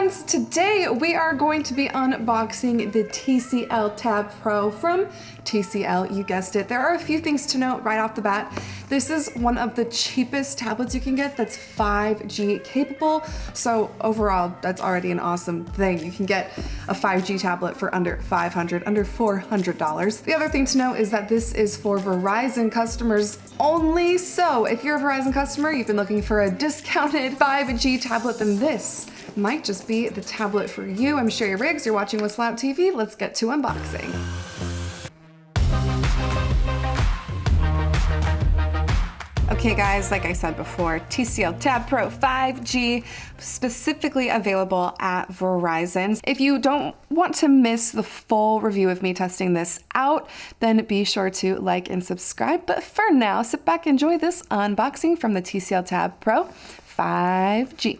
friends, today we are going to be unboxing the TCL Tab Pro from TCL. You guessed it. There are a few things to note right off the bat. This is one of the cheapest tablets you can get that's 5G capable. So overall, that's already an awesome thing. You can get a 5G tablet for under $500, under $400. The other thing to note is that this is for Verizon customers only. So if you're a Verizon customer, you've been looking for a discounted 5G tablet, then this might just be the tablet for you. I'm Sherry Riggs, you're watching Whistleout TV. Let's get to unboxing. Okay guys, like I said before, TCL Tab Pro 5G, specifically available at Verizon. If you don't want to miss the full review of me testing this out, then be sure to like and subscribe. But for now, sit back and enjoy this unboxing from the TCL Tab Pro 5G.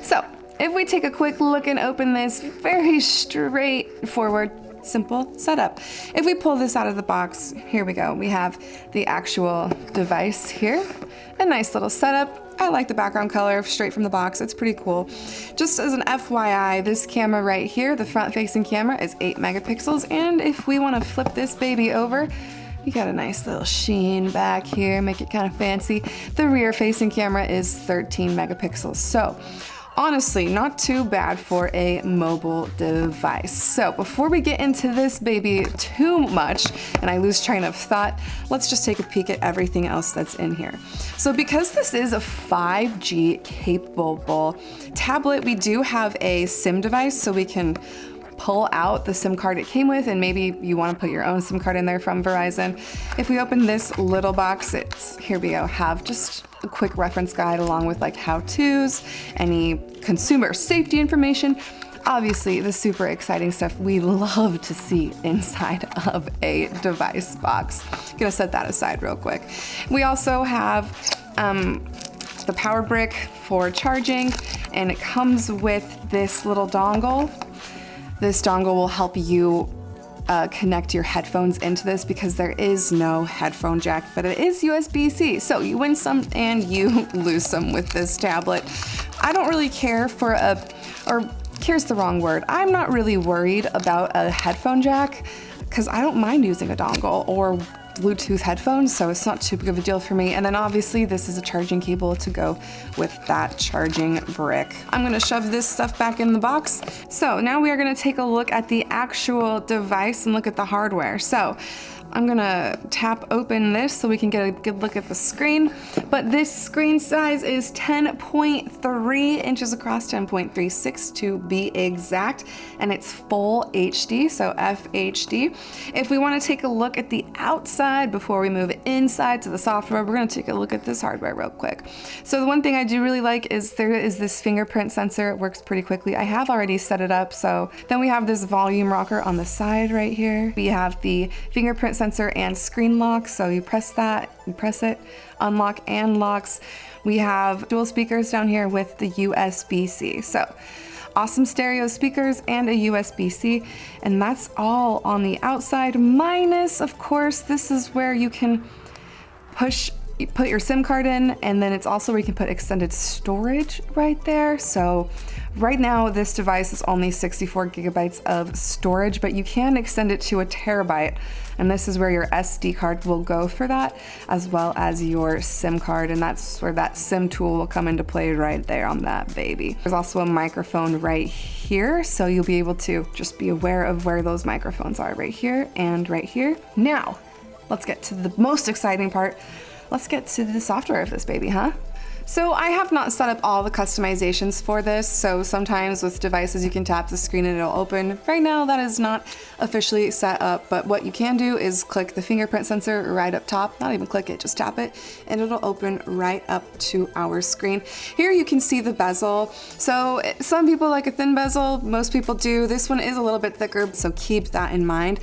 So, if we take a quick look and open this, very straightforward, simple setup. If we pull this out of the box, here we go. We have the actual device here. A nice little setup. I like the background color straight from the box. It's pretty cool. Just as an FYI, this camera right here, the front-facing camera, is 8 megapixels. And if we want to flip this baby over, you got a nice little sheen back here, make it kind of fancy. The rear-facing camera is 13 megapixels. So, honestly, not too bad for a mobile device. So before we get into this baby too much and I lose train of thought, let's just take a peek at everything else that's in here. So because this is a 5G capable tablet, we do have a SIM device so we can pull out the SIM card it came with, and maybe you want to put your own SIM card in there from Verizon. If we open this little box, here we go, have just a quick reference guide along with like how-tos, any consumer safety information. Obviously, the super exciting stuff we love to see inside of a device box. Gonna set that aside real quick. We also have the power brick for charging, and it comes with this little dongle. This dongle will help you connect your headphones into this because there is no headphone jack, but it is USB-C. So you win some and you lose some with this tablet. I don't really care for care's the wrong word. I'm not really worried about a headphone jack because I don't mind using a dongle or Bluetooth headphones, so it's not too big of a deal for me. And then obviously this is a charging cable to go with that charging brick. I'm gonna shove this stuff back in the box. So now we are gonna take a look at the actual device and look at the hardware. So I'm gonna tap open this so we can get a good look at the screen. But this screen size is 10.3 inches across, 10.36 to be exact, and it's full HD, so FHD. If we wanna take a look at the outside before we move inside to the software, we're gonna take a look at this hardware real quick. So the one thing I do really like is there is this fingerprint sensor. It works pretty quickly. I have already set it up, so then we have this volume rocker on the side right here. We have the fingerprint sensor and screen lock, so you press that, you press it, unlock and locks. We have dual speakers down here with the USB-C. So awesome stereo speakers and a USB-C, and that's all on the outside, minus, of course, this is where you can put your SIM card in, and then it's also where you can put extended storage right there. So right now this device is only 64 gigabytes of storage, but you can extend it to a terabyte, and this is where your SD card will go for that, as well as your SIM card, and that's where that SIM tool will come into play right there on that baby. There's also a microphone right here, so you'll be able to just be aware of where those microphones are, right here and right here. Now, let's get to the most exciting part. Let's get to the software of this baby, huh? So I have not set up all the customizations for this, so sometimes with devices you can tap the screen and it'll open. Right now that is not officially set up, but what you can do is click the fingerprint sensor right up top, not even click it, just tap it, and it'll open right up to our screen. Here you can see the bezel. So some people like a thin bezel, most people do. This one is a little bit thicker, so keep that in mind.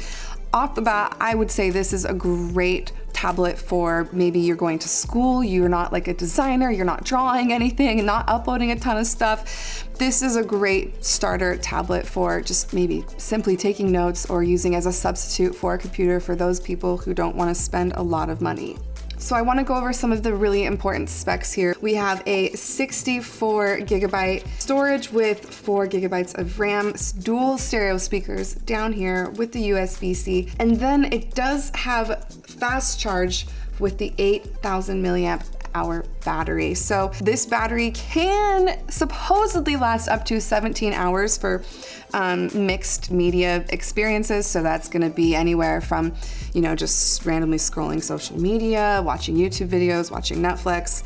Off the bat, I would say this is a great tablet for maybe you're going to school, you're not like a designer, you're not drawing anything, not uploading a ton of stuff. This is a great starter tablet for just maybe simply taking notes or using as a substitute for a computer for those people who don't want to spend a lot of money So I want to go over some of the really important specs here. We have a 64 gigabyte storage with 4 gigabytes of RAM, dual stereo speakers down here with the USB-C, and then it does have fast charge with the 8,000 milliamp hour battery. So this battery can supposedly last up to 17 hours for mixed media experiences. So that's going to be anywhere from, you know, just randomly scrolling social media, watching YouTube videos, watching Netflix.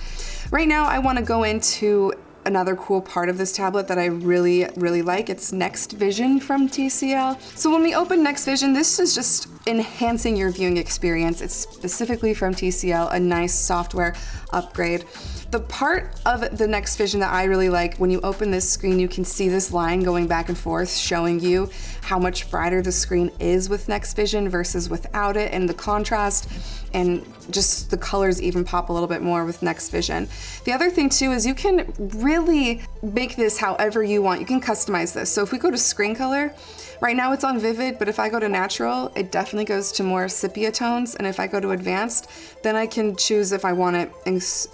Right now, I want to go into another cool part of this tablet that I really like. It's NxtVision from TCL. So when we open NxtVision, this is just enhancing your viewing experience. It's specifically from TCL, a nice software upgrade. The part of the NxtVision that I really like, when you open this screen, you can see this line going back and forth showing you how much brighter the screen is with NxtVision versus without it, and the contrast and just the colors even pop a little bit more with NxtVision. The other thing too is you can really make this however you want. You can customize this. So if we go to screen color, right now it's on vivid, but if I go to natural, it definitely goes to more sepia tones. And if I go to advanced, then I can choose if I want it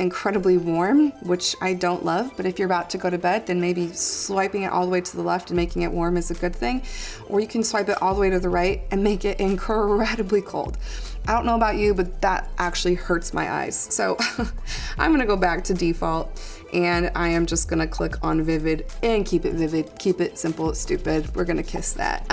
incredibly warm, which I don't love, but if you're about to go to bed, then maybe swiping it all the way to the left and making it warm is a good thing. Or you can swipe it all the way to the right and make it incredibly cold. I don't know about you, but that actually hurts my eyes. So I'm gonna go back to default, and I am just gonna click on vivid and keep it vivid, keep it simple, stupid. We're gonna kiss that.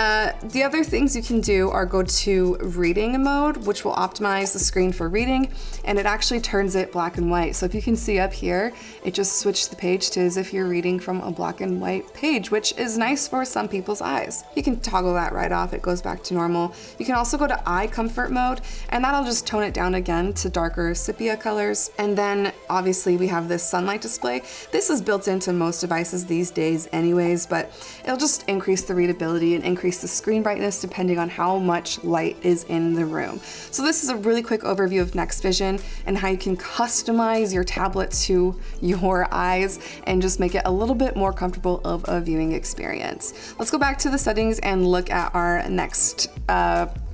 The other things you can do are go to reading mode, which will optimize the screen for reading, and it actually turns it black and white. So if you can see up here, it just switched the page to as if you're reading from a black and white page, which is nice for some people's eyes. You can toggle that right off, it goes back to normal. You can also go to eye comfort mode, and that'll just tone it down again to darker sepia colors. And then obviously we have this sunlight display. This is built into most devices these days anyways, but it'll just increase the readability and increase the screen brightness depending on how much light is in the room. So this is a really quick overview of NxtVision and how you can customize your tablet to your eyes and just make it a little bit more comfortable of a viewing experience. Let's go back to the settings and look at our next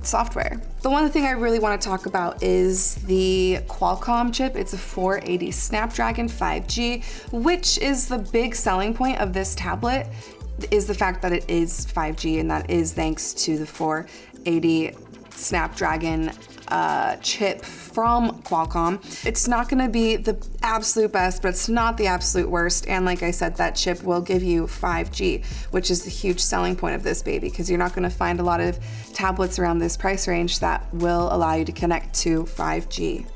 software. The one thing I really want to talk about is the Qualcomm chip. It's a 480 Snapdragon 5G, which is the big selling point of this tablet, is the fact that it is 5G, and that is thanks to the 480 Snapdragon chip from Qualcomm. It's not going to be the absolute best, but it's not the absolute worst. And like I said, that chip will give you 5G, which is the huge selling point of this baby, because you're not going to find a lot of tablets around this price range that will allow you to connect to 5G.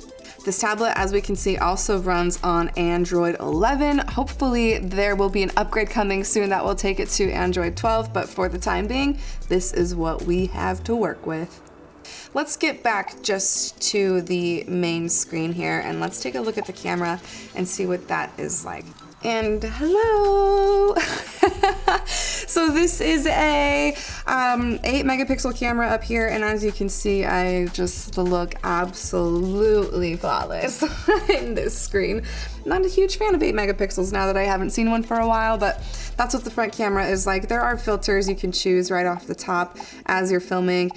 This tablet, as we can see, also runs on Android 11. Hopefully there will be an upgrade coming soon that will take it to Android 12, but for the time being, this is what we have to work with. Let's get back just to the main screen here, and let's take a look at the camera and see what that is like. And hello! So this is a 8 megapixel camera up here, and as you can see, I just look absolutely flawless in this screen. Not a huge fan of 8 megapixels now that I haven't seen one for a while, but that's what the front camera is like. There are filters you can choose right off the top as you're filming.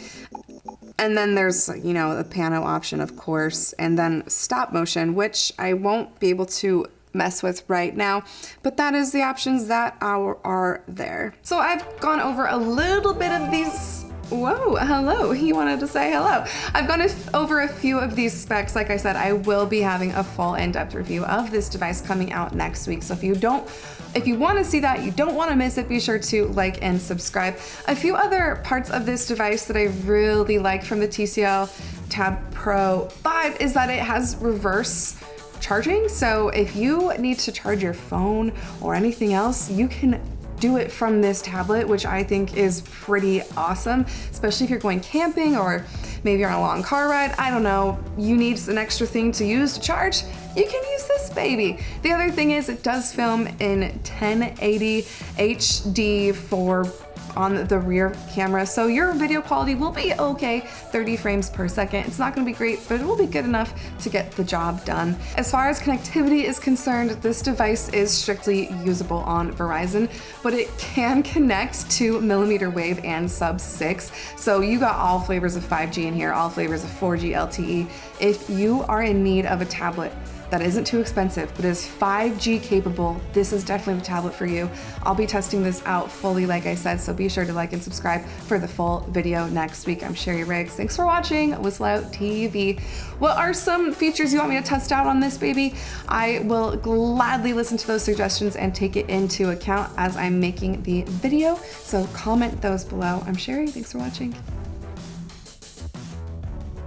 And then there's, you know, a pano option, of course, and then stop motion, which I won't be able to mess with right now, but that is the options that are there. So I've gone over a little bit of these. Whoa, hello, he wanted to say hello. I've gone over a few of these specs. Like I said, I will be having a full in-depth review of this device coming out next week. So if you want to see that, you don't want to miss it, be sure to like and subscribe. A few other parts of this device that I really like from the TCL Tab Pro 5 is that it has reverse charging. So if you need to charge your phone or anything else, you can do it from this tablet, which I think is pretty awesome, especially if you're going camping or maybe you're on a long car ride. I don't know, you need an extra thing to use to charge, you can use this baby. The other thing is it does film in 1080 HD for on the rear camera, so your video quality will be okay, 30 frames per second. It's not gonna be great, but it will be good enough to get the job done. As far as connectivity is concerned, this device is strictly usable on Verizon, but it can connect to millimeter wave and sub-6. So you got all flavors of 5G in here, all flavors of 4G LTE. If you are in need of a tablet that isn't too expensive, but is 5G capable, this is definitely the tablet for you. I'll be testing this out fully, like I said, so be sure to like and subscribe for the full video next week. I'm Sherry Riggs. Thanks for watching Whistleout TV. What are some features you want me to test out on this baby? I will gladly listen to those suggestions and take it into account as I'm making the video, so comment those below. I'm Sherry, thanks for watching.